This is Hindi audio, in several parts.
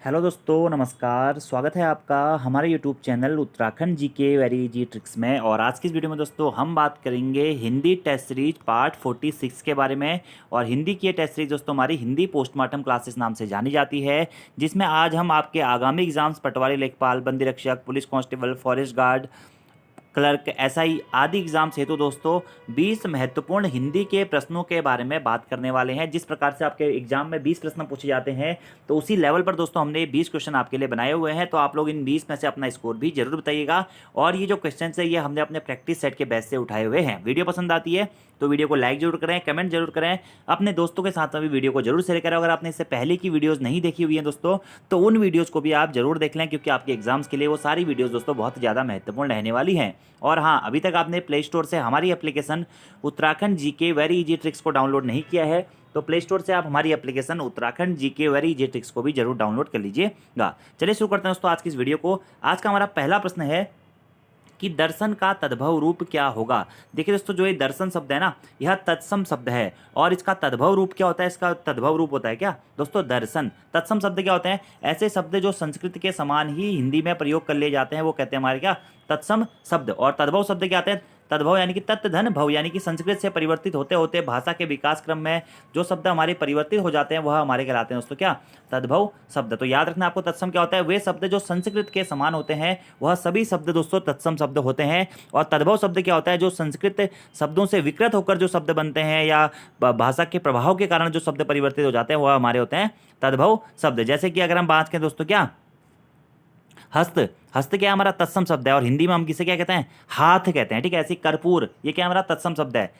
हेलो दोस्तों, नमस्कार। स्वागत है आपका हमारे यूट्यूब चैनल उत्तराखंड जी के वेरी इजी ट्रिक्स में। और आज की इस वीडियो में दोस्तों हम बात करेंगे हिंदी टेस्ट सीरीज पार्ट 46 के बारे में। और हिंदी की ये टेस्ट सीरीज दोस्तों हमारी हिंदी पोस्टमार्टम क्लासेस नाम से जानी जाती है, जिसमें आज हम आपके आगामी एग्जाम्स पटवारी, लेखपाल, बंदी रक्षक, police constable, forest guard, clerk, SI आदि एग्जाम्स हेतु दोस्तों 20 महत्वपूर्ण हिंदी के प्रश्नों के बारे में बात करने वाले हैं। जिस प्रकार से आपके एग्जाम में 20 प्रश्न पूछे जाते हैं, तो उसी लेवल पर दोस्तों हमने 20 क्वेश्चन आपके लिए बनाए हुए हैं। तो आप लोग इन 20 में से अपना स्कोर भी जरूर बताइएगा। और ये जो क्वेश्चन है ये हमने अपने प्रैक्टिस सेट के बेस से उठाए हुए हैं। वीडियो पसंद आती है तो वीडियो को लाइक जरूर करें, कमेंट जरूर करें, अपने दोस्तों के साथ में भी वीडियो को जरूर शेयर करें। अगर आपने इससे पहले की वीडियोस नहीं देखी हुई हैं दोस्तों, तो उन वीडियोस को भी आप जरूर देख लें, क्योंकि आपके एग्जाम्स के लिए वो सारी वीडियोस दोस्तों बहुत ज़्यादा महत्वपूर्ण रहने वाली हैं। और हाँ, अभी तक आपने प्ले स्टोर से हमारी एप्लीकेशन उत्तराखंड जी के वेरी इजी ट्रिक्स को डाउनलोड नहीं किया है, तो प्ले स्टोर से आप हमारी एप्लीकेशन उत्तराखंड जी के वेरी इजी ट्रिक्स को भी जरूर डाउनलोड कर लीजिएगा। चलिए शुरू करते हैं दोस्तों आज की इस वीडियो को। आज का हमारा पहला प्रश्न है कि दर्शन का तद्भव रूप क्या होगा। देखिए दोस्तों, जो ये दर्शन शब्द है ना, यह तत्सम शब्द है। और इसका तद्भव रूप क्या होता है? इसका तद्भव रूप होता है क्या दोस्तों? दर्शन। तत्सम शब्द क्या होते हैं? ऐसे शब्द जो संस्कृत के समान ही हिंदी में प्रयोग कर लिए जाते हैं, वो कहते हैं हमारे क्या? तत्सम शब्द। और तद्भव शब्द क्या आते हैं? तद्भव यानी कि तत् धन भव, यानी कि संस्कृत से परिवर्तित होते होते भाषा के विकास क्रम में जो शब्द हमारे परिवर्तित हो जाते हैं वह हमारे कहलाते हैं दोस्तों क्या? तद्भव शब्द। तो याद रखना आपको, तत्सम क्या होता है? वे शब्द जो संस्कृत के समान होते हैं वह सभी शब्द दोस्तों तत्सम शब्द होते हैं। और तद्भव शब्द क्या होता है? जो संस्कृत शब्दों से विकृत होकर जो शब्द बनते हैं या भाषा के प्रभाव के कारण जो शब्द परिवर्तित हो जाते हैं वह हमारे होते हैं तद्भव शब्द। जैसे कि अगर हम बात करें दोस्तों क्या, हस्त। हस्त क्या हमारा तत्सम शब्द है, और हिंदी में हम किसे क्या कहते हैं? हाथ कहते हैं। ठीक है। ऐसे कर्पूर, ये क्या हमारा तत्सम शब्द है,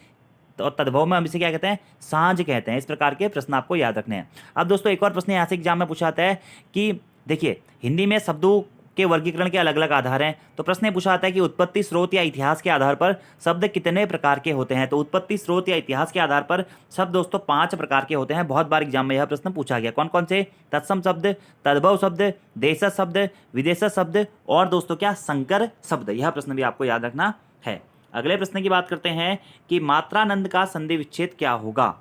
तो तद्भव में हम इसे क्या कहते हैं? सांझ कहते हैं। इस प्रकार के प्रश्न आपको याद रखने हैं। अब दोस्तों एक और प्रश्न यहाँ से एग्जाम में पूछा आता है कि देखिए, हिंदी में शब्दों के वर्गीकरण के अलग अलग आधार हैं। तो प्रश्न ये पूछा आता है कि उत्पत्ति, स्रोत या इतिहास के आधार पर शब्द कितने प्रकार के होते हैं। तो उत्पत्ति, स्रोत या इतिहास के आधार पर शब्द दोस्तों 5 प्रकार के होते हैं। बहुत बार एग्जाम में यह प्रश्न पूछा गया। कौन कौन से? तत्सम शब्द, तद्भव शब्द, देशज शब्द, विदेशज शब्द, और दोस्तों क्या? संकर शब्द। यह प्रश्न भी आपको याद रखना है। अगले प्रश्न की बात करते हैं कि मात्रानंद का संधि विच्छेद क्या होगा।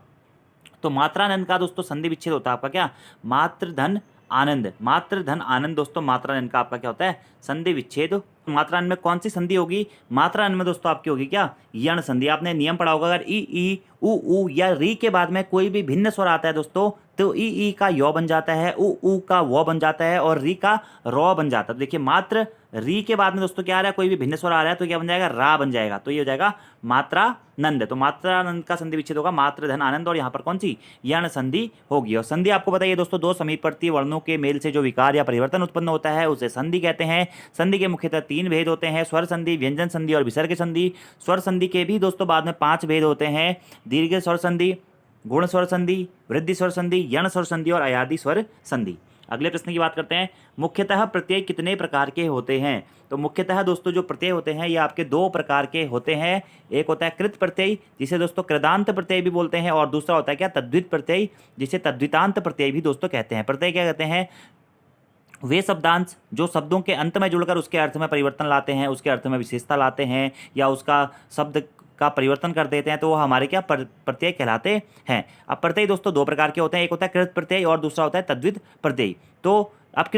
तो मात्रानंद का दोस्तों संधि विच्छेद होता है आपका क्या? मात्र धन आनंद। मात्र धन आनंद दोस्तों मात्रानंद का आपका क्या होता है? संधि विच्छेद। मात्रानंद में कौन सी संधि होगी? मात्रानंद में दोस्तों आपकी होगी क्या? यण संधि। आपने नियम पढ़ा होगा, अगर ई उ या री के बाद में कोई भी भिन्न स्वर आता है दोस्तों, तो ई का यो बन जाता है, उ का वो बन जाता है, और री का रॉ बन जाता है। तो देखिए, मात्र री के बाद में दोस्तों क्या आ रहा है? कोई भी भिन्न स्वर आ रहा है तो क्या बन जाएगा? रा बन जाएगा। तो ये हो जाएगा मात्रानंद। तो मात्रानंद का संधि विच्छेद होगा मात्र धन आनंद, और यहाँ पर कौन सी? यण संधि होगी। और संधि आपको बताइए दोस्तों, दो समीपवर्ती वर्णों के मेल से जो विकार या परिवर्तन उत्पन्न होता है उसे संधि कहते हैं। संधि के मुख्यतः 3 भेद होते हैं: स्वर संधि, व्यंजन संधि और विसर्ग संधि। स्वर संधि के भी दोस्तों बाद में 5 भेद होते हैं: दीर्घ स्वर संधि, गुण स्वर संधि, वृद्धि स्वर संधि, यण स्वर संधि और अयादि स्वर संधि। अगले प्रश्न की बात करते हैं, मुख्यतः प्रत्यय कितने प्रकार के होते हैं। तो मुख्यतः दोस्तों जो प्रत्यय होते हैं ये आपके 2 प्रकार के होते हैं। एक होता है कृत प्रत्यय, जिसे दोस्तों कृदांत प्रत्यय भी बोलते हैं, और दूसरा होता है क्या? तद्धित प्रत्यय, जिसे तद्धितांत प्रत्यय भी दोस्तों कहते हैं। प्रत्यय क्या कहते हैं? वे शब्दांश जो शब्दों के अंत में जुड़कर उसके अर्थ में परिवर्तन लाते हैं, उसके अर्थ में विशेषता लाते हैं, या उसका शब्द का परिवर्तन कर देते हैं, तो वो हमारे क्या? प्रत्यय कहलाते हैं। अब प्रत्यय दोस्तों 2 प्रकार के होते हैं। एक होता है कृत प्रत्यय और दूसरा होता है तद्वित प्रत्यय। तो अब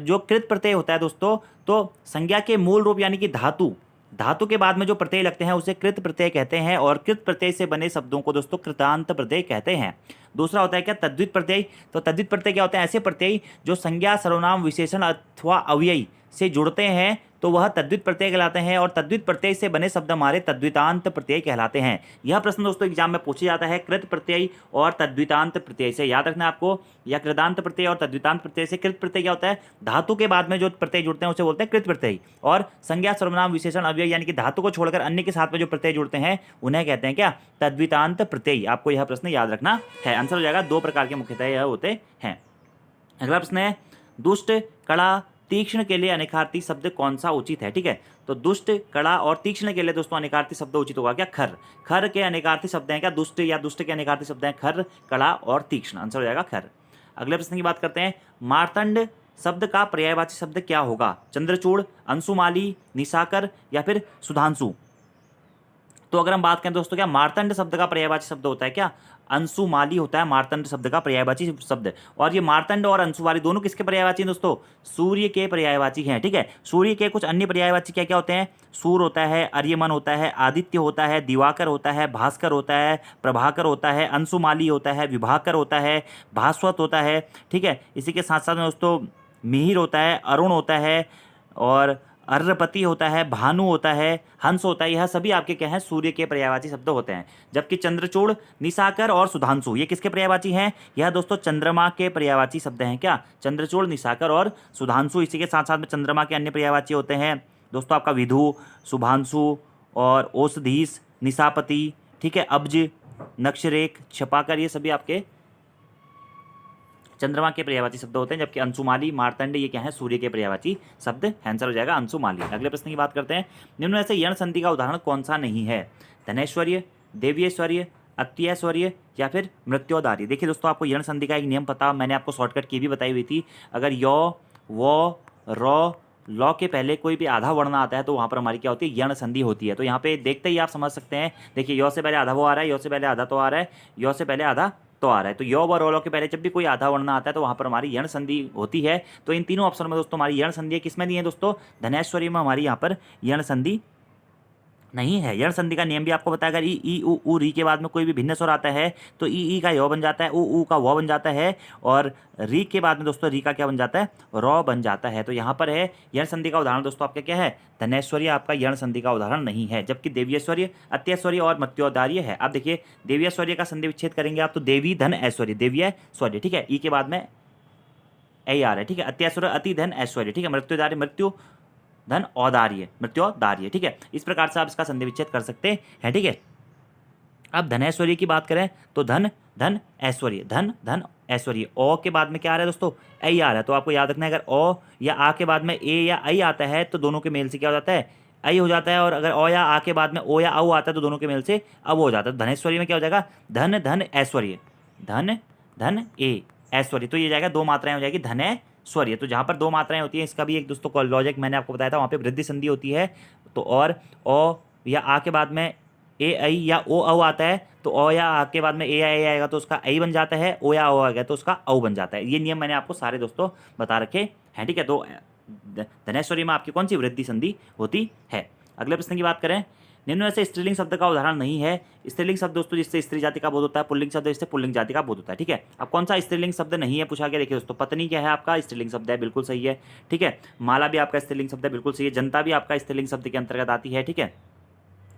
जो कृत प्रत्यय होता है दोस्तों, तो संज्ञा के मूल रूप यानी कि धातु के बाद में जो प्रत्यय लगते हैं उसे कृत प्रत्यय कहते हैं, और कृत प्रत्यय से बने शब्दों को दोस्तों कृतांत प्रत्यय कहते हैं। दूसरा होता है क्या? तद्वित प्रत्यय। तो तद्वित प्रत्यय क्या होते हैं? ऐसे प्रत्यय जो संज्ञा, सर्वनाम, विशेषण अथवा अव्यय से जुड़ते हैं तो वह तद्वित प्रत्यय कहलाते हैं, और तद्वित प्रत्यय से बने शब्द हमारे तद्वितांत प्रत्यय कहलाते हैं। यह प्रश्न दोस्तों एग्जाम में पूछा जाता है कृत प्रत्यय और तद्वितांत प्रत्यय से। याद रखना आपको, या कृतांत प्रत्यय और तद्वितांत प्रत्यय से। कृत प्रत्यय क्या होता है? धातु के बाद में जो प्रत्यय जुड़ते हैं उसे बोलते हैं कृत प्रत्यय, और संज्ञा, सर्वनाम, विशेषण, अव्यय यानी कि धातु को छोड़कर अन्य के साथ में जो प्रत्यय जुड़ते हैं उन्हें कहते हैं क्या? तद्वितांत प्रत्यय। आपको यह प्रश्न याद रखना है। आंसर हो जाएगा 2 प्रकार के मुख्यतः यह होते हैं। अगला प्रश्न है, दुष्ट, कड़ा, तीक्ष्ण के लिए अनेकार्थी शब्द कौन सा उचित है। ठीक है। तो दुष्ट, कड़ा और तीक्ष्ण के लिए दोस्तों अनेकार्थी शब्द उचित होगा क्या? खर। खर के अनेकार्थी शब्द हैं क्या? दुष्ट या दुष्ट के अनेकार्थी शब्द हैं खर, कड़ा और तीक्ष्ण। आंसर हो जाएगा खर। अगले प्रश्न की बात करते हैं, मार्तंड शब्द का पर्यायवाची शब्द क्या होगा। चंद्रचूड़, अंशुमाली, निशाकर या फिर सुधांशु। तो अगर हम बात करें दोस्तों, क्या मार्तंड शब्द का पर्यायवाची शब्द होता है क्या? अंशुमाली होता है मार्तंड शब्द का पर्यायवाची शब्द। और ये मार्तंड और अंशुमाली दोनों किसके पर्यायवाची हैं दोस्तों? सूर्य के पर्यायवाची हैं। ठीक है, सूर्य के कुछ अन्य पर्यायवाची क्या क्या होते हैं? सूर्य होता है, आर्यमन होता है, आदित्य होता है, दिवाकर होता है, भास्कर होता है, प्रभाकर होता है, अंशुमाली होता है, विभाकर होता है, भास्वत होता है। ठीक है, इसी के साथ साथ में दोस्तों मिहिर होता है, अरुण होता है, और अर्रपति होता है, भानु होता है, हंस होता है। यह सभी आपके क्या हैं? सूर्य के पर्यायवाची शब्द होते हैं। जबकि चंद्रचूड़, निशाकर और सुधांशु ये किसके पर्यायवाची हैं? यह दोस्तों चंद्रमा के पर्यायवाची शब्द हैं। क्या? चंद्रचूड़, निशाकर और सुधांशु। इसी के साथ साथ में चंद्रमा के अन्य पर्यायवाची होते हैं दोस्तों आपका विधु, शुभांशु और औषधीश, निशापति। ठीक है, अब्ज, नक्षरेख, छपाकर, ये सभी आपके चंद्रमा के पर्यायवाची शब्द होते हैं। जबकि अंशुमाली, मार्तंड ये क्या है? सूर्य के पर्यायवाची शब्द। आंसर हो जाएगा अंशुमाली। अगले प्रश्न की बात करते हैं। निम्न में से यण संधि का उदाहरण कौन सा नहीं है? धनैश्वर्य, देवीऐश्वर्य, अत्यैश्वर्य या फिर मृत्योदार्य। देखिए दोस्तों, आपको यण संधि का एक नियम पता, मैंने आपको शॉर्टकट की भी बताई हुई थी। अगर यो, वो, रॉ, लॉ के पहले कोई भी आधा वर्ण आता है तो वहाँ पर हमारी क्या होती है? यण संधि होती है। तो यहाँ पे देखते ही आप समझ सकते हैं। देखिए, यो से पहले आधा वो आ रहा है, यो से पहले आधा तो आ रहा है, यो से पहले आधा तो आ रहा है। तो यो व रो के पहले जब भी कोई आधा वर्ण आता है तो वहाँ पर हमारी यण संधि होती है। तो इन तीनों ऑप्शन में दोस्तों हमारी यण संधि किसमें दी है दोस्तों? धनैश्वर्य में हमारी यहाँ पर यण संधि नहीं है। यण संधि का नियम भी आपको बताया। अगर ई उ री के बाद में कोई भी भिन्न स्वर आता है तो ई का यो बन जाता है, उ का वो बन जाता है, और री के बाद में दोस्तों री का क्या बन जाता है? रॉ बन जाता है। तो यहाँ पर है यण संधि का उदाहरण दोस्तों आपका क्या है? धनैश्वर्य आपका यण संधि का उदाहरण नहीं है। जबकि देवीऐश्वर्य, अत्यैश्वर्य और मत्योदार्य है। आप देखिए, देवीऐश्वर्य का संधि विच्छेद करेंगे आप तो देवी धन ऐश्वर्य, देवीऐश्वर्य। ठीक है, ई के बाद में ऐ आ रहा है। ठीक है, अत्यैश्वर्य अति धन ऐश्वर्य। ठीक है, मृत्युदार्य मृत्यु धन औदार्य, मृत्योदार्य। ठीक है, इस प्रकार से आप इसका संधि विच्छेद कर सकते हैं। ठीक है, अब धनैश्वर्य की बात करें तो धन धन ऐश्वर्य, धन धन ऐश्वर्य। ओ के बाद में क्या आ रहा है दोस्तों? ऐ आ रहा है। तो आपको याद रखना है, अगर ओ या आ के बाद में ए या ऐ आता है तो दोनों के मेल से क्या हो जाता है? ऐ हो जाता है। और अगर ओ या आ के बाद में ओ या औ आता है तो दोनों के मेल से अब हो जाता है। धनैश्वर्य में क्या हो जाएगा? धन धन ऐश्वर्य, धन धन ए ऐश्वर्य। तो ये जाएगा, दो मात्राएं हो जाएगी धनैश्वर्य। तो जहाँ पर दो मात्राएं होती हैं, इसका भी एक दोस्तों लॉजिक मैंने आपको बताया था, वहाँ पे वृद्धि संधि होती है। तो और ओ या आ के बाद में ए ऐ या ओ औ आता है तो ओ या आ के बाद में ए या ए आएगा तो उसका ऐ बन जाता है, ओ या ओ आएगा तो उसका औ बन जाता है। ये नियम मैंने आपको सारे दोस्तों बता रखे हैं। ठीक है, तो धनैश्वर्य में आपकी कौन सी वृद्धि संधि होती है? अगले प्रश्न की बात करें। निम्न में से स्त्रीलिंग शब्द का उदाहरण नहीं है। स्त्रीलिंग शब्द दोस्तों जिससे स्त्री जाति का बोध होता है, पुल्लिंग शब्द जिससे पुल्लिंग जाति का बोध होता है। ठीक है, अब कौन सा स्त्रीलिंग शब्द नहीं है पूछा गया। देखिए दोस्तों, पत्नी क्या है आपका? स्त्रीलिंग शब्द है, बिल्कुल सही है। ठीक है, माला भी आपका स्त्रीलिंग शब्द है, बिल्कुल सही है। जनता भी आपका स्त्रीलिंग शब्द के अंतर्गत आती है। ठीक है,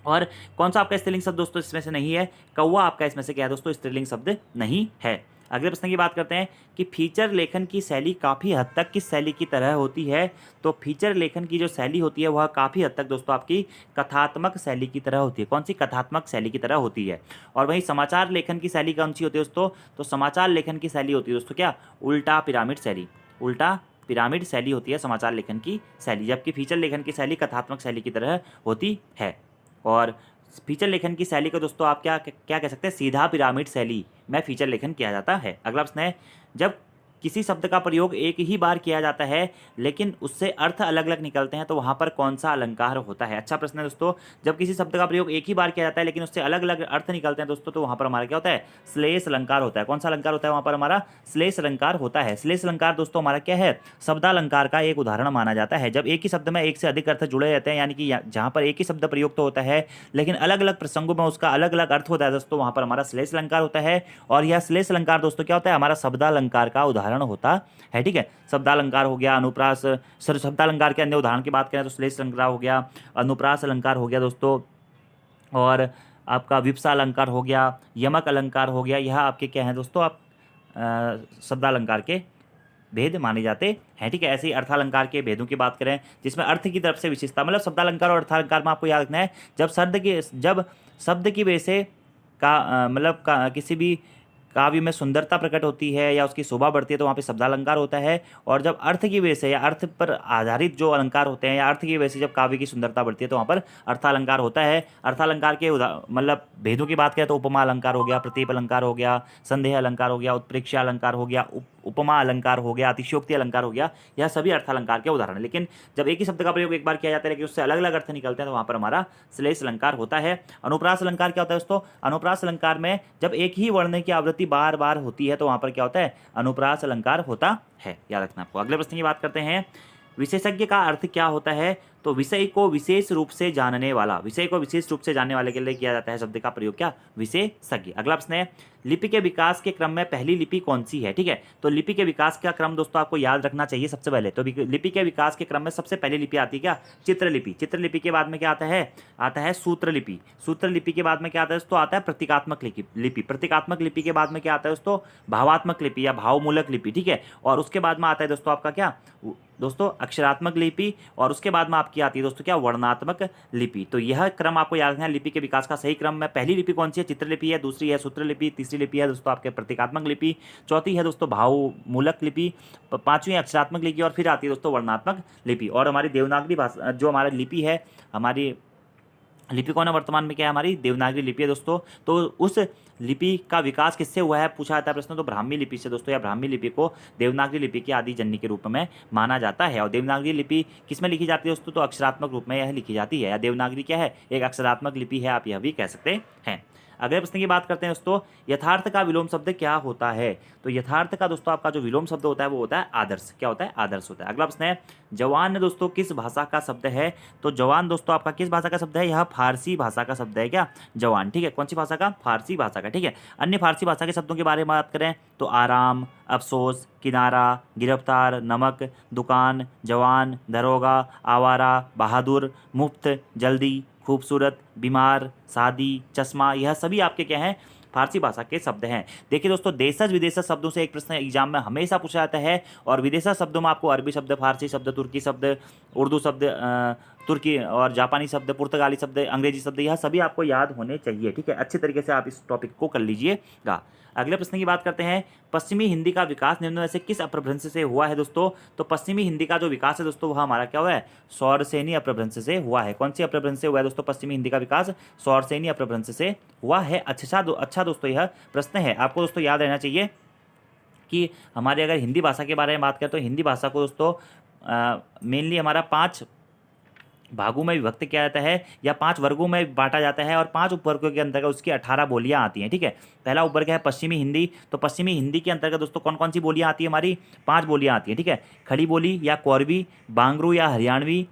और कौन सा आपका स्त्रीलिंग शब्द दोस्तों इसमें से नहीं है? कौवा आपका इसमें से क्या है दोस्तों? स्त्रीलिंग शब्द नहीं है। अगले प्रश्न की बात करते हैं कि फीचर लेखन की शैली काफ़ी हद तक किस शैली की तरह होती है? तो फीचर लेखन की जो शैली होती है वह काफ़ी हद तक दोस्तों आपकी कथात्मक शैली की तरह होती है। कौन सी? कथात्मक शैली की तरह होती है। और वहीं समाचार लेखन की शैली कौन सी होती है दोस्तों? तो समाचार लेखन की शैली होती है दोस्तों क्या? उल्टा पिरामिड शैली, उल्टा पिरामिड शैली होती है समाचार लेखन की शैली। जबकि फीचर लेखन की शैली कथात्मक शैली की तरह होती है। और फीचर लेखन की शैली को दोस्तों आप क्या क्या कह सकते हैं? सीधा पिरामिड शैली में फीचर लेखन किया जाता है। अगला प्रश्न है, जब किसी शब्द का प्रयोग एक ही बार किया जाता है लेकिन उससे अर्थ अलग अलग निकलते हैं तो वहाँ पर कौन सा अलंकार होता है? अच्छा प्रश्न है दोस्तों। जब किसी शब्द का प्रयोग एक ही बार किया जाता है लेकिन उससे अलग अलग अर्थ निकलते हैं दोस्तों तो वहाँ पर हमारा क्या होता है? श्लेष अलंकार होता है। कौन सा अलंकार होता है? वहाँ पर हमारा श्लेष अलंकार होता है। श्लेष अलंकार दोस्तों हमारा क्या है? शब्दालंकार का एक उदाहरण माना जाता है। जब एक ही शब्द में एक से अधिक अर्थ जुड़े रहते हैं, यानी कि जहाँ पर एक ही शब्द प्रयुक्त होता है लेकिन अलग अलग प्रसंगों में उसका अलग अलग अर्थ होता है दोस्तों, वहाँ पर हमारा श्लेष अलंकार होता है। और यह श्लेष अलंकार दोस्तों क्या होता है? हमारा शब्दालंकार का उदाहरण होता है। ठीक है, शब्दालंकार हो गया, अनुप्रास, शब्दालंकार के अन्य उदाहरण की बात करें तो श्लेष अलंकार हो गया, अनुप्रास अलंकार हो गया दोस्तों, और आपका विप्सा अलंकार हो गया, यमक अलंकार हो गया। यह आपके क्या है दोस्तों? आप शब्दालंकार के भेद माने जाते हैं। ठीक है, ऐसे ही अर्थालंकार के भेदों की बात करें जिसमें अर्थ की तरफ से विशेषता, मतलब शब्दालंकार और अर्थालंकार में आपको याद रखना है, जब शब्द की वजह से मतलब किसी भी काव्य में सुंदरता प्रकट होती है या उसकी शोभा बढ़ती है तो वहाँ पे शब्दालंकार होता है। और जब अर्थ की वजह से या अर्थ पर आधारित जो अलंकार होते हैं या अर्थ की वजह से जब काव्य की सुंदरता बढ़ती है तो वहाँ पर अर्थालंकार होता है। अर्थालंकार के मतलब भेदों की बात करें तो उपमा अलंकार हो गया, प्रतीप अलंकार हो गया, संदेह अलंकार हो गया, उत्प्रेक्षा अलंकार हो गया, उपमा अलंकार हो गया, अतिशयोक्ति अलंकार हो गया, यह सभी अर्थालंकार के उदाहरण है। लेकिन जब एक ही शब्द का प्रयोग एक बार किया जाता है लेकिन उससे अलग अलग अर्थ निकलते हैं तो वहाँ पर हमारा श्लेष अलंकार होता है। अनुप्रास अलंकार क्या होता है दोस्तों? अनुप्रास अलंकार में जब एक ही वर्ण की आवृत्ति बार बार होती है तो वहाँ पर क्या होता है? अनुप्रास अलंकार होता है, याद रखना आपको। अगले प्रश्न की बात करते हैं, विशेषज्ञ का अर्थ क्या होता है? तो विषय को विशेष रूप से जानने वाला, विषय को विशेष रूप से जानने वाले के लिए किया जाता है शब्द का प्रयोग, क्या? विशेषज्ञ। अगला प्रश्न है, लिपि के विकास के क्रम में पहली लिपि कौन सी है? ठीक है, तो लिपि के विकास का क्रम दोस्तों आपको याद रखना चाहिए सबसे पहले। तो लिपि के विकास के क्रम में सबसे पहली लिपि आती है क्या? चित्रलिपि। चित्रलिपि के बाद में क्या आता है? आता है सूत्रलिपि। सूत्रलिपि के बाद में क्या आता है दोस्तों? आता है प्रतीकात्मक लिपि। प्रतीकात्मक लिपि के बाद में क्या आता है दोस्तों? भावात्मक लिपि या भावमूलक लिपि। ठीक है, और उसके बाद में आता है दोस्तों आपका क्या दोस्तों? अक्षरात्मक लिपि। और उसके बाद में आपकी आती है दोस्तों क्या? वर्णात्मक लिपि। तो यह क्रम आपको याद रखना है लिपि के विकास का सही क्रम में। पहली लिपि कौन सी है? चित्रलिपि है, दूसरी है सूत्रलिपि, तीसरी लिपि है दोस्तों आपके प्रतीकात्मक लिपि, चौथी है दोस्तों भावमूलक लिपि, पांचवी अक्षरात्मक लिपि और फिर आती है दोस्तों वर्णात्मक लिपि। और हमारी देवनागरी भाषा जो हमारी लिपि है, हमारी लिपि कौन है वर्तमान में? क्या है? हमारी देवनागरी लिपि है दोस्तों। तो उस लिपि का विकास किससे हुआ है पूछा जाता है प्रश्न, तो ब्राह्मी लिपि से दोस्तों, या ब्राह्मी लिपि को देवनागरी लिपि की आदि जननी के रूप में माना जाता है। और देवनागरी लिपि किस में लिखी जाती है दोस्तों? तो अक्षरात्मक रूप में यह लिखी जाती है। या देवनागरी क्या है? एक अक्षरात्मक लिपि है, आप यह भी कह सकते हैं। अगले प्रश्न की बात करते हैं दोस्तों, यथार्थ का विलोम शब्द क्या होता है? तो यथार्थ का दोस्तों आपका जो विलोम शब्द होता है वो होता है आदर्श। क्या होता है? आदर्श होता है। अगला प्रश्न है, जवान दोस्तों किस भाषा का शब्द है? तो जवान दोस्तों आपका किस भाषा का शब्द है? यह फारसी भाषा का शब्द है। क्या? जवान। ठीक है, कौन सी भाषा का? फारसी भाषा का। ठीक है, अन्य फारसी भाषा के शब्दों के बारे में बात करें तो आराम, अफसोस, किनारा, गिरफ्तार, नमक, दुकान, जवान, दरोगा, आवारा, बहादुर, मुफ्त, जल्दी, खूबसूरत, बीमार, शादी, चश्मा, यह सभी आपके क्या हैं? फारसी भाषा के शब्द हैं। देखिए दोस्तों, देशज विदेशज शब्दों से एक प्रश्न एग्जाम में हमेशा पूछा जाता है। और विदेशज शब्दों में आपको अरबी शब्द, फारसी शब्द, तुर्की शब्द, उर्दू शब्द, तुर्की और जापानी शब्द, पुर्तगाली शब्द, अंग्रेजी शब्द, यह सभी आपको याद होने चाहिए। ठीक है, अच्छे तरीके से आप इस टॉपिक को कर लीजिएगा। अगले प्रश्न की बात करते हैं, पश्चिमी हिंदी का विकास निम्न में से किस अपभ्रंश से हुआ है दोस्तों? तो पश्चिमी हिंदी का जो विकास है दोस्तों वह हमारा क्या हुआ है? सौरसेनी अपभ्रंश से हुआ है। कौन सी अपभ्रंश से हुआ है दोस्तों पश्चिमी हिंदी का विकास? सौरसेनी अपभ्रंश से हुआ है। अच्छा दोस्तों यह प्रश्न है, आपको दोस्तों याद रहना चाहिए कि हमारे अगर हिंदी भाषा के बारे में बात करें तो हिंदी भाषा को दोस्तों मेनली हमारा 5 भागों में विभक्त किया जाता है या 5 वर्गों में बांटा जाता है। और 5 उपवर्गों के अंतर्गत उसकी 18 बोलियां आती हैं। ठीक है, पहला उपवर्ग है पश्चिमी हिंदी। तो पश्चिमी हिंदी के अंतर्गत दोस्तों कौन कौन सी बोलियां आती है? हमारी 5 बोलियां आती हैं। ठीक है, खड़ी बोली या कौरवी, बांगरू या हरियाणवी,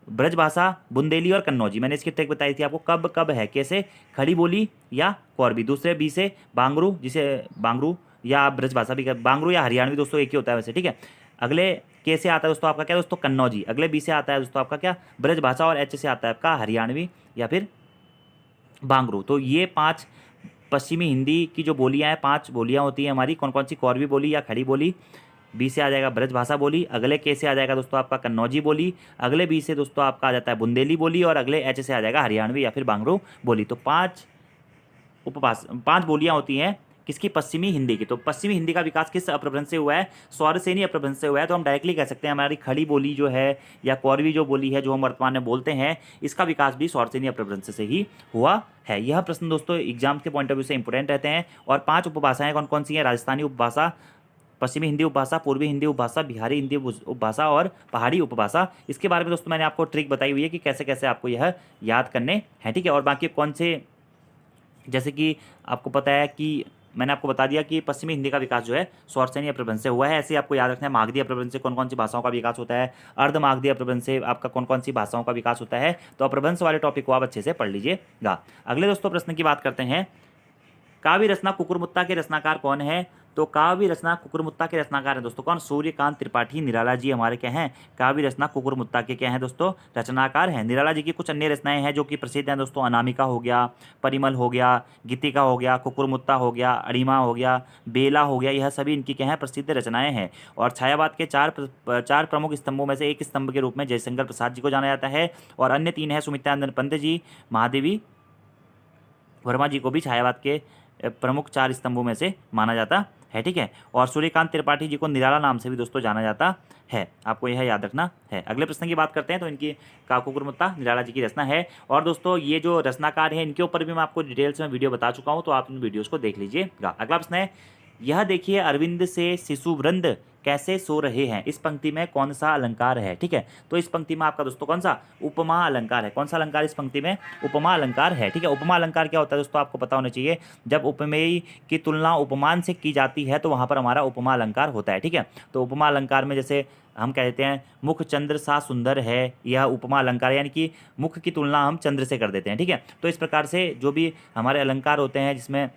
ब्रजभाषा, बुंदेली और कन्नौजी। मैंने इसकी ट्रिक बताई थी आपको, कब कब है, कैसे? खड़ी बोली या कौरवी। दूसरे बी से बांगरू, जिसे बांगरू या ब्रजभाषा भी, बांगरू या हरियाणवी दोस्तों एक ही होता है वैसे। ठीक है, अगले के से आता है दोस्तों आपका क्या दोस्तों? कन्नौजी। अगले बी से आता है दोस्तों आपका क्या? ब्रजभाषा। और एच से आता है आपका हरियाणवी या फिर बांगरू। तो ये 5 पश्चिमी हिंदी की जो बोलियां हैं, 5 बोलियां होती हैं हमारी। कौन कौन सी? कौरवी बोली या खड़ी बोली, बी से आ जाएगा ब्रजभाषा बोली, अगले के से आ जाएगा दोस्तों आपका कन्नौजी बोली, अगले बी से दोस्तों आपका आ जाता है बुंदेली बोली, और अगले एच से आ जाएगा हरियाणवी या फिर बांगरू बोली। तो 5 बोलियां होती हैं किसकी? पश्चिमी हिंदी की। तो पश्चिमी हिंदी का विकास किस अपभ्रंश से हुआ है? सौरसेनी अपभ्रंश से हुआ है। तो हम डायरेक्टली कह सकते हैं हमारी खड़ी बोली जो है या कौरवी जो बोली है जो हम वर्तमान में बोलते हैं, इसका विकास भी सौरसेनी अपभ्रंश से ही हुआ है। यह प्रश्न दोस्तों एग्जाम के पॉइंट ऑफ व्यू से इंपॉर्टेंट रहते हैं। और 5 उपभाषाएं कौन कौन सी हैं? राजस्थानी उपभाषा, पश्चिमी हिंदी उपभाषा, पूर्वी हिंदी उपभाषा, बिहारी हिंदी उपभाषा और पहाड़ी उपभाषा। इसके बारे में दोस्तों मैंने आपको ट्रिक बताई हुई है कि कैसे कैसे आपको यह याद करने हैं। ठीक है, और बाकी कौन से, जैसे कि आपको पता है कि मैंने आपको बता दिया कि पश्चिमी हिंदी का विकास जो है सौरसेनी अपभ्रंश से हुआ है। ऐसे आपको याद रखना है मागधी अपभ्रंश से कौन कौन सी भाषाओं का विकास होता है, अर्ध मागधी अपभ्रंश से आपका कौन कौन सी भाषाओं का विकास होता है। तो अपभ्रंश वाले टॉपिक को आप अच्छे से पढ़ लीजिएगा। अगले दोस्तों प्रश्न की बात करते हैं, काव्य रचना कुकुरमुत्ता के रचनाकार कौन है? तो काव्य रचना कुकुरमुत्ता के रचनाकार हैं दोस्तों कौन? सूर्यकांत त्रिपाठी निराला जी हमारे क्या हैं? काव्य रचना कुकुरमुत्ता के क्या हैं दोस्तों? रचनाकार हैं। निराला जी की कुछ अन्य रचनाएं हैं जो कि प्रसिद्ध हैं दोस्तों, अनामिका हो गया, परिमल हो गया, गीतिका हो गया, कुकुरमुत्ता हो गया, अरिमा हो गया, बेला हो गया, यह सभी इनकी क्या हैं? प्रसिद्ध रचनाएं हैं। और छायावाद के चार प्रमुख स्तंभों में से एक स्तंभ के रूप में जयशंकर प्रसाद जी को जाना जाता है। और अन्य 3 हैं सुमित्रानंद पंत जी, महादेवी वर्मा जी को भी छायावाद के प्रमुख 4 स्तंभों में से माना जाता है। ठीक है, और सूर्यकांत त्रिपाठी जी को निराला नाम से भी दोस्तों जाना जाता है, आपको यह याद रखना है। अगले प्रश्न की बात करते हैं, तो इनकी कुकुरमुत्ता निराला जी की रचना है। और दोस्तों ये जो रचनाकार हैं इनके ऊपर भी मैं आपको डिटेल्स में वीडियो बता चुका हूँ, तो आप इन वीडियोज़ को देख लीजिएगा। अगला प्रश्न है, यह देखिए अरविंद से शिशुवृंद कैसे सो रहे हैं, इस पंक्ति में कौन सा अलंकार है। ठीक है, तो इस पंक्ति में आपका दोस्तों कौन सा उपमा अलंकार है। कौन सा अलंकार इस पंक्ति में उपमा अलंकार है। ठीक है, उपमा अलंकार क्या होता है दोस्तों, आपको पता होना चाहिए। जब उपमेय की तुलना उपमान से की जाती है तो वहाँ पर हमारा उपमा अलंकार होता है। ठीक है, तो उपमा अलंकार में जैसे हम कहते हैं मुख चंद्र सा सुंदर है, यह उपमा अलंकार, यानी कि मुख की तुलना हम चंद्र से कर देते हैं। ठीक है, तो इस प्रकार से जो भी हमारे अलंकार होते हैं जिसमें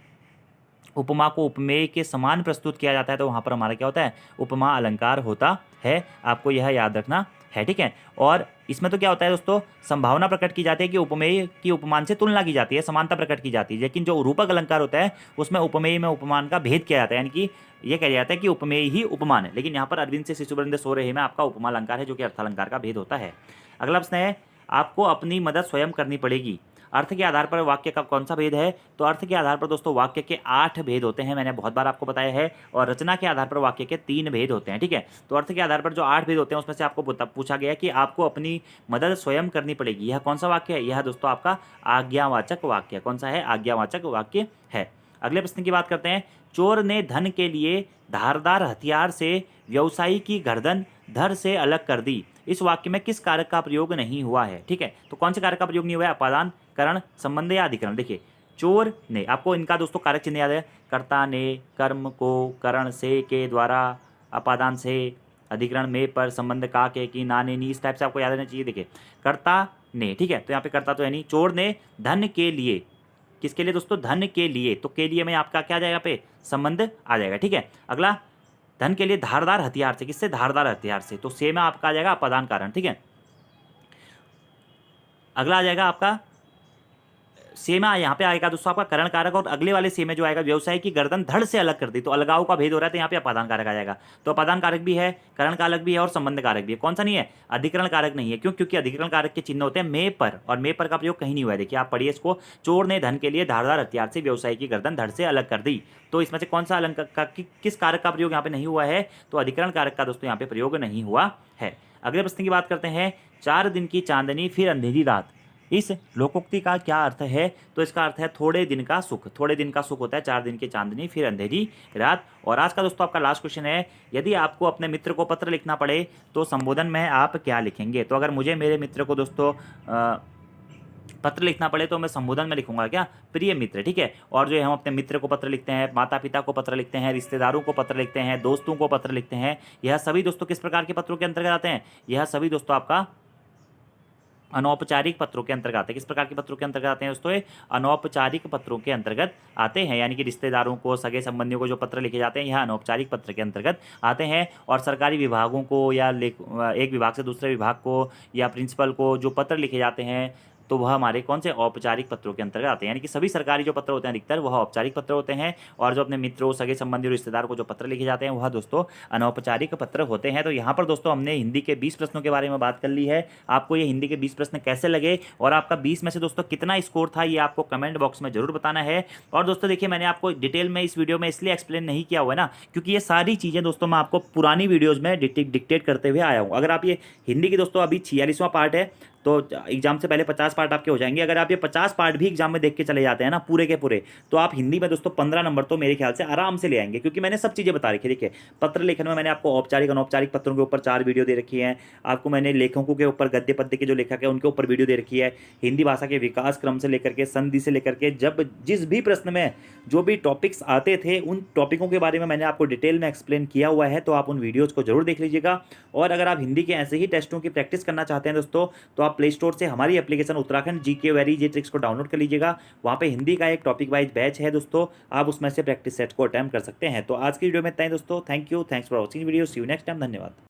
उपमा को उपमेय के समान प्रस्तुत किया जाता है तो वहाँ पर हमारा क्या होता है, उपमा अलंकार होता है। आपको यह याद रखना है। ठीक है, और इसमें तो क्या होता है दोस्तों, संभावना प्रकट की जाती है कि उपमेय की उपमान से तुलना की जाती है, समानता प्रकट की जाती है। लेकिन जो रूपक अलंकार होता है उसमें उपमेय में उपमान का भेद किया जाता है, यानी कि ये कहा जाता है कि उपमेय ही उपमान है। लेकिन यहाँ पर अरविंद से शिशुवृंद सो रहे में आपका उपमा अलंकार है, जो कि अर्थालंकार का भेद होता है। अगला प्रश्न है, आपको अपनी मदद स्वयं करनी पड़ेगी। अर्थ के आधार पर वाक्य का कौन सा भेद है, तो अर्थ के आधार पर दोस्तों वाक्य के 8 भेद होते हैं, मैंने बहुत बार आपको बताया है। और रचना के आधार पर वाक्य के 3 भेद होते हैं। ठीक है, तो अर्थ के आधार पर जो 8 भेद होते हैं उसमें से आपको पूछा गया कि आपको अपनी मदद स्वयं करनी पड़ेगी। यह कौन सा वाक्य है, यह दोस्तों आपका आज्ञावाचक वाक्य। कौन सा है, आज्ञावाचक वाक्य है। अगले प्रश्न की बात करते हैं, चोर ने धन के लिए धारदार हथियार से व्यवसायी की गर्दन धड़ से अलग कर दी। इस वाक्य में किस कारक का प्रयोग नहीं हुआ है। ठीक है, तो कौन से कारक का प्रयोग नहीं हुआ है, अपादान, करण, संबंध या अधिकरण। देखिए चोर ने, आपको इनका दोस्तों कारक चिन्ह याद है, कर्ता ने, कर्म को, करण से, के द्वारा, अपादान से, अधिकरण में, पर, संबंध का, के, की, ना, ने, नी, इस टाइप से आपको याद रहना चाहिए। देखिए कर्ता ने, ठीक है, तो यहाँ पे कर्ता तो है नहीं। चोर ने धन के लिए, किसके लिए दोस्तों, धन के लिए, तो के लिए में आपका क्या आ जाएगा पे, संबंध आ जाएगा। ठीक है, अगला धन के लिए धारदार हथियार से, किससे, धारदार हथियार से, तो से में आपका आ जाएगा अपादान कारण। ठीक है, अगला आ जाएगा आपका से में, यहाँ पे आएगा दोस्तों आपका करण कारक, और अगले वाले से में जो आएगा व्यवसाय की गर्दन धड़ से अलग कर दी, तो अलगाव का भेद हो रहा है, तो यहाँ पे अपादान कारक आ जाएगा। तो अपादान कारक भी है, करण कारक भी है और संबंध कारक भी है। कौन सा नहीं है, अधिकरण कारक नहीं है। क्यों, क्योंकि अधिकरण कारक के चिन्ह होते हैं में पर, और में पर का प्रयोग कहीं नहीं हुआ है। देखिए आप पढ़िए इसको, चोर ने धन के लिए धारदार हथियार से व्यवसायी की गर्दन धड़ से अलग कर दी, तो इसमें से कौन सा अलंकार का किस कारक का प्रयोग यहाँ पे नहीं हुआ है, तो अधिकरण कारक का दोस्तों यहाँ पे प्रयोग नहीं हुआ है। अगले प्रश्न की बात करते हैं, 4 दिन की चांदनी फिर अंधेरी रात, इस लोकोक्ति का क्या अर्थ है, तो इसका अर्थ है थोड़े दिन का सुख। थोड़े दिन का सुख होता है 4 दिन की चांदनी फिर अंधेरी रात। और आज का दोस्तों आपका लास्ट क्वेश्चन है, यदि आपको अपने मित्र को पत्र लिखना पड़े तो संबोधन में आप क्या लिखेंगे। तो अगर मुझे मेरे मित्र को दोस्तों पत्र लिखना पड़े तो मैं संबोधन में लिखूंगा क्या, प्रिय मित्र। ठीक है, और जो है हम अपने मित्र को पत्र लिखते हैं, माता पिता को पत्र लिखते हैं, रिश्तेदारों को पत्र लिखते हैं, दोस्तों को पत्र लिखते हैं, यह सभी दोस्तों किस प्रकार के पत्रों के अंतर्गत आते हैं, यह सभी दोस्तों आपका अनौपचारिक पत्रों के अंतर्गत आते हैं। किस प्रकार के पत्रों के अंतर्गत आते हैं दोस्तों, ये अनौपचारिक पत्रों के अंतर्गत आते हैं, यानी कि रिश्तेदारों को, सगे संबंधियों को जो पत्र लिखे जाते हैं यह अनौपचारिक पत्र के अंतर्गत आते हैं। और सरकारी विभागों को या एक विभाग से दूसरे विभाग को या प्रिंसिपल को जो पत्र लिखे जाते हैं तो वह हमारे कौन से औपचारिक पत्रों के अंतर्गत आते हैं। यानी कि सभी सरकारी जो पत्र होते हैं अधिकतर वह औपचारिक पत्र होते हैं, और जो अपने मित्रों, सगे संबंधी, रिश्तेदार को जो पत्र लिखे जाते हैं वह दोस्तों अनौपचारिक पत्र होते हैं। तो यहाँ पर दोस्तों हमने हिंदी के 20 प्रश्नों के बारे में बात कर ली है। आपको ये हिंदी के 20 प्रश्न कैसे लगे और आपका 20 में से दोस्तों कितना स्कोर था, ये आपको कमेंट बॉक्स में जरूर बताना है। और दोस्तों देखिए मैंने आपको डिटेल में इस वीडियो में इसलिए एक्सप्लेन नहीं किया हुआ है ना, क्योंकि ये सारी चीज़ें दोस्तों मैं आपको पुरानी वीडियोज़ में डिक्टेट करते हुए आया हूँ। अगर आप ये हिंदी की दोस्तों अभी 46वां पार्ट है तो एग्जाम से पहले 50 पार्ट आपके हो जाएंगे। अगर आप ये 50 पार्ट भी एग्जाम में देख के चले जाते हैं ना पूरे के पूरे, तो आप हिंदी में दोस्तों 15 नंबर तो मेरे ख्याल से आराम से ले आएंगे, क्योंकि मैंने सब चीज़ें बता रखी है। देखिए पत्र लेखन में मैंने आपको औपचारिक अनौपचारिक पत्रों के ऊपर 4 वीडियो दे रखी हैं, आपको मैंने लेखकों के ऊपर, गद्य पद्य के जो लेखक है उनके ऊपर वीडियो दे रखी है, हिंदी भाषा के विकास क्रम से लेकर के, संधि से लेकर के, जब जिस भी प्रश्न में जो भी टॉपिक्स आते थे उन टॉपिकों के बारे में मैंने आपको डिटेल में एक्सप्लेन किया हुआ है, तो आप उन वीडियोज़ को जरूर देख लीजिएगा। और अगर आप हिंदी के ऐसे ही टेस्टों की प्रैक्टिस करना चाहते हैं दोस्तों, तो आप प्ले स्टोर से हमारी एप्लीकेशन उत्तराखंड जीके वेरी जी ट्रिक्स को डाउनलोड कर लीजिएगा। वहाँ पे हिंदी का एक टॉपिक वाइज बैच है दोस्तों, आप उसमें से प्रैक्टिस सेट को अटेम्प्ट कर सकते हैं। तो आज की वीडियो में इतना ही दोस्तों, thank you, thanks for watching video, see you next time, धन्यवाद।